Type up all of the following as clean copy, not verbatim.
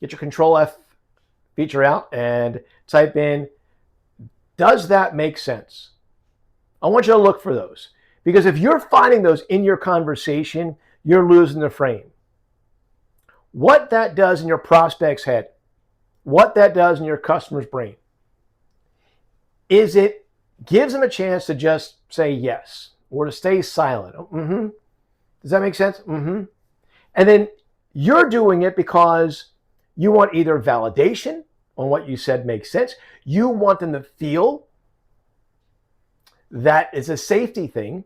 Get your Control F feature out and type in, does that make sense? I want you to look for those. Because if you're finding those in your conversation, you're losing the frame. What that does in your prospect's head, what that does in your customer's brain, is it gives them a chance to just say yes or to stay silent. Mm-hmm. Does that make sense? Mm-hmm. And then you're doing it because you want either validation on what you said makes sense. You want them to feel that it's a safety thing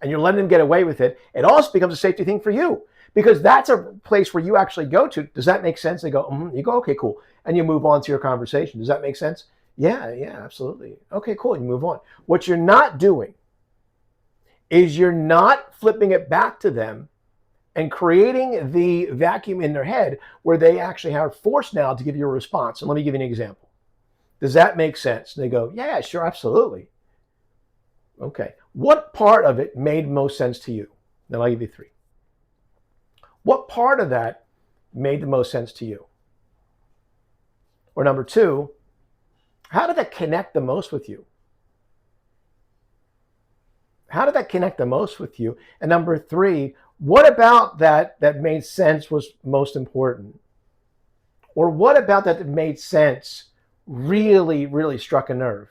and you're letting them get away with it. It also becomes a safety thing for you because that's a place where you actually go to. Does that make sense? They go, mm-hmm. You go, okay, cool. And you move on to your conversation. Does that make sense? Yeah, absolutely. Okay, cool. You move on. What you're not doing is you're not flipping it back to them and creating the vacuum in their head where they actually have force now to give you a response. And let me give you an example. Does that make sense? And they go, yeah, sure, absolutely. Okay. What part of it made most sense to you? Then I'll give you 3. What part of that made the most sense to you? Or number 2, how did that connect the most with you? How did that connect the most with you? And number 3, what about that made sense was most important? Or what about that made sense really, really struck a nerve?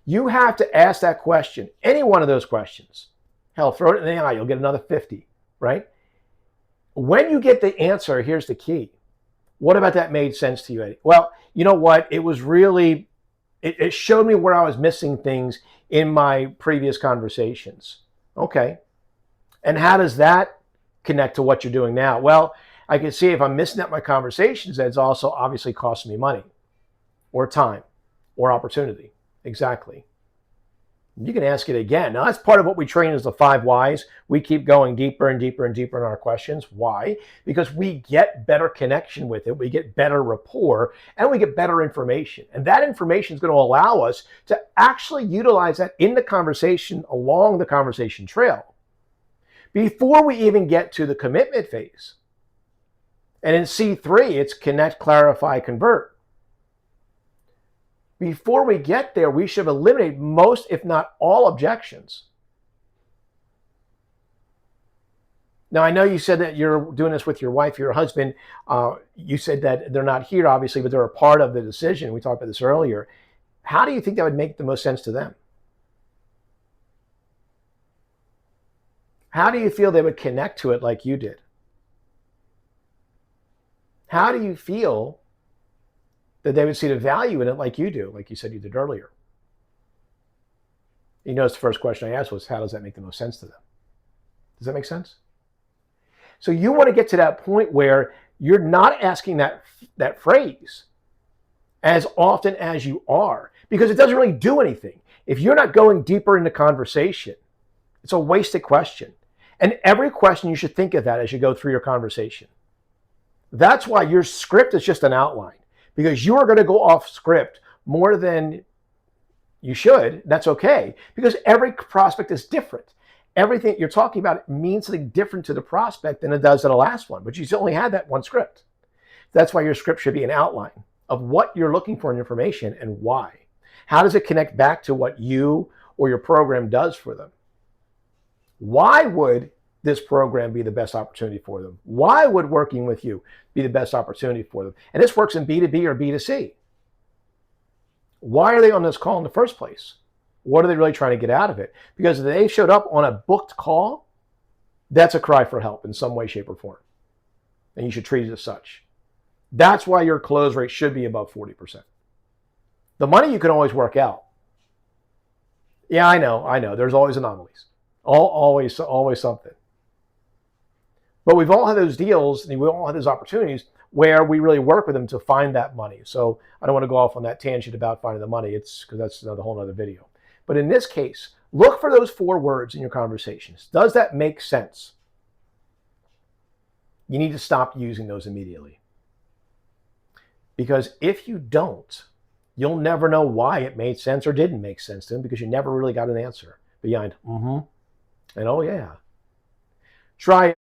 You have to ask that question, any one of those questions. Hell, throw it in the eye, you'll get another 50, right? When you get the answer, here's the key. What about that made sense to you, Eddie? Well, you know what? It was really, it showed me where I was missing things in my previous conversations. Okay. And how does that connect to what you're doing now? Well, I can see if I'm missing out my conversations, that's also obviously costing me money or time or opportunity. Exactly. You can ask it again. Now, that's part of what we train as the 5 whys. We keep going deeper and deeper and deeper in our questions. Why? Because we get better connection with it. We get better rapport and we get better information. And that information is going to allow us to actually utilize that in the conversation along the conversation trail before we even get to the commitment phase. And in C3, it's connect, clarify, convert. Before we get there, we should eliminate most, if not all, objections. Now, I know you said that you're doing this with your wife, your husband. You said that they're not here, obviously, but they're a part of the decision. We talked about this earlier. How do you think that would make the most sense to them? How do you feel they would connect to it like you did? How do you feel that they would see the value in it like you do, like you said you did earlier? You notice the first question I asked was, how does that make the most sense to them? Does that make sense? So you want to get to that point where you're not asking that phrase as often as you are, because it doesn't really do anything. If you're not going deeper into conversation, it's a wasted question. And every question, you should think of that as you go through your conversation. That's why your script is just an outline, because you are going to go off script more than you should. That's okay, because every prospect is different. Everything you're talking about means something different to the prospect than it does to the last one, but you only had that one script. That's why your script should be an outline of what you're looking for in information and why. How does it connect back to what you or your program does for them? Why would this program be the best opportunity for them? Why would working with you be the best opportunity for them? And this works in B2B or B2C. Why are they on this call in the first place? What are they really trying to get out of it? Because if they showed up on a booked call, that's a cry for help in some way, shape, or form. And you should treat it as such. That's why your close rate should be above 40%. The money you can always work out. Yeah, I know. There's always anomalies. Always something. But we've all had those deals and we all had those opportunities where we really work with them to find that money. So I don't want to go off on that tangent about finding the money. It's because that's another whole other video. But in this case, look for those 4 words in your conversations. Does that make sense? You need to stop using those immediately. Because if you don't, you'll never know why it made sense or didn't make sense to them, because you never really got an answer behind and oh yeah. Try it.